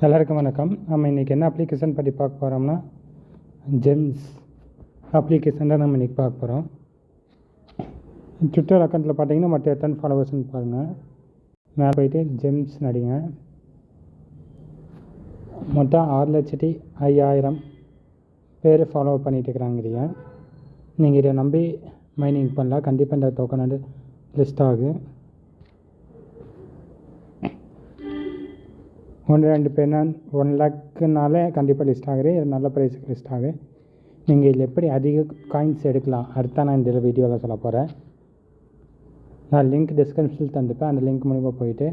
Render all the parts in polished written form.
எல்லாருக்கும் வணக்கம். நம்ம இன்றைக்கி என்ன அப்ளிகேஷன் பற்றி பார்க்க போகிறோம்னா ஜெம்ஸ் அப்ளிகேஷன் தான் நம்ம இன்றைக்கி பார்க்க போகிறோம். ட்விட்டர் அக்கௌண்ட்டில் பார்த்தீங்கன்னா மற்ற எத்தனை ஃபாலோவர்ஸ்னு பாருங்கள். மேலே போயிட்டு ஜெம்ஸ் நடிங்க. மொத்தம் 6,05,000 பேர் ஃபாலோ பண்ணிகிட்டு இருக்கிறாங்கிறீங்க. நீங்கள் இதை நம்பி மைனிங் பண்ணலாம். கண்டிப்பாக இந்த டோக்கன் வந்து லிஸ்ட் ஆகுது. 1-2 பேர்னா 1 லேக்குனாலே கண்டிப்பாக லிஸ்ட் ஆகுது. இது நல்ல ப்ரைஸுக்கு லிஸ்ட் ஆகுது. நீங்கள் இதில் எப்படி அதிக காயின்ஸ் எடுக்கலாம் அடுத்த நான் இந்த வீடியோவில் சொல்ல போகிறேன். நான் லிங்க் டிஸ்கிரிப்ஷனில் தந்துப்பேன். அந்த லிங்க் மூலிமா போயிட்டு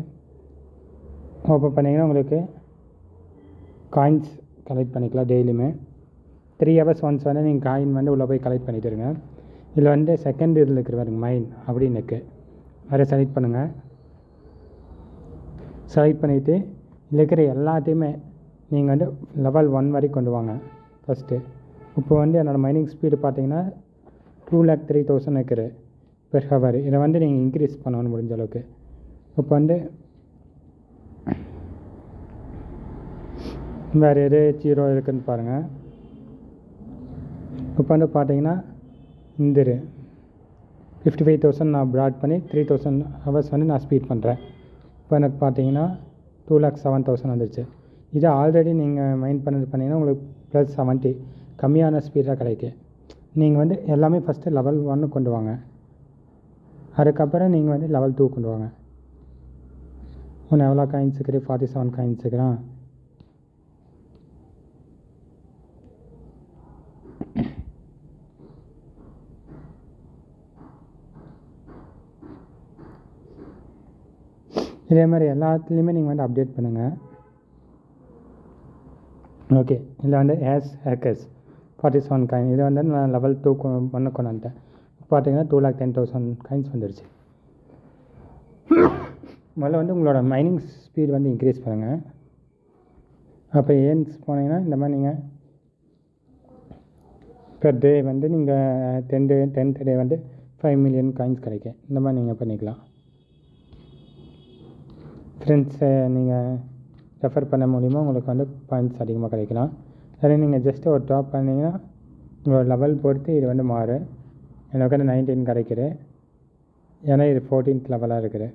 ஓப்பன் பண்ணிங்கன்னா உங்களுக்கு காயின்ஸ் கலெக்ட் பண்ணிக்கலாம். டெய்லியுமே 3 hours ஒன்ஸ் வந்து நீங்கள் காயின் வந்து உள்ளே போய் கலெக்ட் பண்ணிட்டு இருங்க. இதில் வந்து செகண்ட் இதில் இருக்கிற பாருங்க மைன் அப்படின்னு இருக்குது. அதை செலக்ட் பண்ணுங்கள். செலக்ட் பண்ணிவிட்டு இதில் இருக்கிற எல்லாத்தையுமே நீங்கள் வந்து லெவல் 1 வரைக்கும் கொண்டு வாங்க ஃபஸ்ட்டு. இப்போ வந்து என்னோடய மைனிங் ஸ்பீடு பார்த்தீங்கன்னா 2,03,000 இருக்குது பெர் ஹவர். இதை வந்து நீங்கள் இன்க்ரீஸ் பண்ணணும் முடிஞ்ச அளவுக்கு. இப்போ வந்து வேறு எது 0 இருக்குதுன்னு பாருங்கள். இப்போ வந்து பார்த்தீங்கன்னா இந்த 55,000 நான் ப்ராட் பண்ணி 3,000 ஹவர்ஸ் வந்து நான் ஸ்பீட் பண்ணுறேன். இப்போ எனக்கு பார்த்தீங்கன்னா 2,07,000 வந்துடுச்சு. இது ஆல்ரெடி நீங்கள் மைண்ட் பண்ணிங்கன்னா உங்களுக்கு +70 கம்மியான ஸ்பீடாக கிடைக்கும். நீங்கள் வந்து எல்லாமே ஃபஸ்ட்டு லெவல் 1 கொண்டு வாங்க. அதுக்கப்புறம் நீங்கள் வந்து லெவல் 2 கொண்டு வாங்க. ஒன்று எவ்வளோ காயின்ஸ் இருக்குது? 47 காயின்ஸ் இருக்கிறான். இதே மாதிரி எல்லாத்துலேயுமே நீங்கள் வந்து அப்டேட் பண்ணுங்கள். ஓகே, இதில் வந்து ஹேக்கர்ஸ் 47 காயின். இதை வந்து நான் லெவல் 2 கொண்டு வந்துட்டேன். பார்த்தீங்கன்னா 2,10,000 காயின்ஸ் வந்துடுச்சு. முதல்ல வந்து உங்களோட மைனிங் ஸ்பீட் வந்து இன்க்ரீஸ் பண்ணுங்கள். அப்போ ஏன்ஸ் போனீங்கன்னா இந்த மாதிரி நீங்கள் பெர் டே வந்து நீங்கள் 10th டே வந்து 5 million காயின்ஸ் கிடைக்கும். இந்த மாதிரி நீங்கள் பண்ணிக்கலாம். ஃப்ரெண்ட்ஸை நீங்கள் ரெஃபர் பண்ண மூலிமா உங்களுக்கு வந்து பாயிண்ட்ஸ் அதிகமாக கிடைக்கலாம். அதே நீங்கள் ஜஸ்ட்டு ஒரு ட்ராப் பண்ணிங்கன்னா உங்களோட லெவல் பொறுத்து இது வந்து மாறும். எனக்கு வந்து 19 கிடைக்குது. ஏன்னா இது 14th லெவலாக இருக்குது.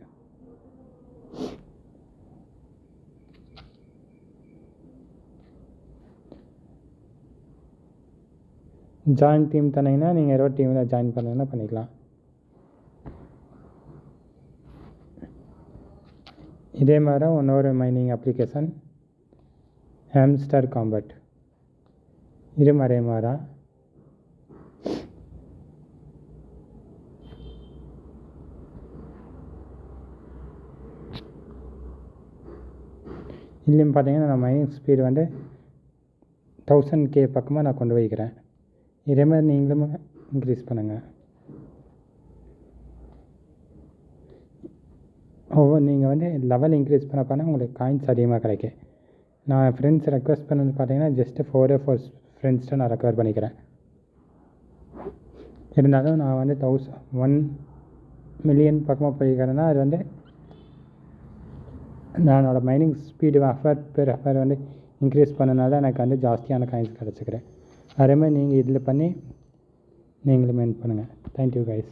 ஜாயின் டீம் தந்தீங்கன்னா நீங்கள் ஏதோ டீமில் ஜாயின் பண்ணீங்கன்னா பண்ணிக்கலாம். இதே மாதிரி இன்னொரு மைனிங் அப்ளிகேஷன் ஹாம்ஸ்டர் காம்பட். இது மாதிரி இதுலேயும் பார்த்தீங்கன்னா நான் மைனிங் ஸ்பீடு வந்து 1000K பக்கமாக நான் கொண்டு வைக்கிறேன். இதே மாதிரி நீங்களும் இன்க்ரீஸ் பண்ணுங்கள். நீங்கள் வந்து லெவல் இன்க்ரீஸ் பண்ண உங்களுக்கு காயின்ஸ் அதிகமாக கிடைக்கும். நான் ஃப்ரெண்ட்ஸ் ரெக்வஸ்ட் பண்ணது பார்த்தீங்கன்னா ஜஸ்ட்டு 4 ஃப்ரெண்ட்ஸ்ட்டு நான் ரெக்கவர் பண்ணிக்கிறேன். இருந்தாலும் நான் வந்து 1 million பக்கமாக போய்க்கிறேன்னா அது வந்து நான் என்னோடய மைனிங் ஸ்பீடு பெர் ஹவர் வந்து இன்க்ரீஸ் பண்ணனால எனக்கு வந்து ஜாஸ்தியான காயின்ஸ் கிடச்சிக்கிறேன். அதேமாதிரி நீங்கள் இதில் பண்ணி நீங்களும் மைன் பண்ணுங்கள். Thank you guys.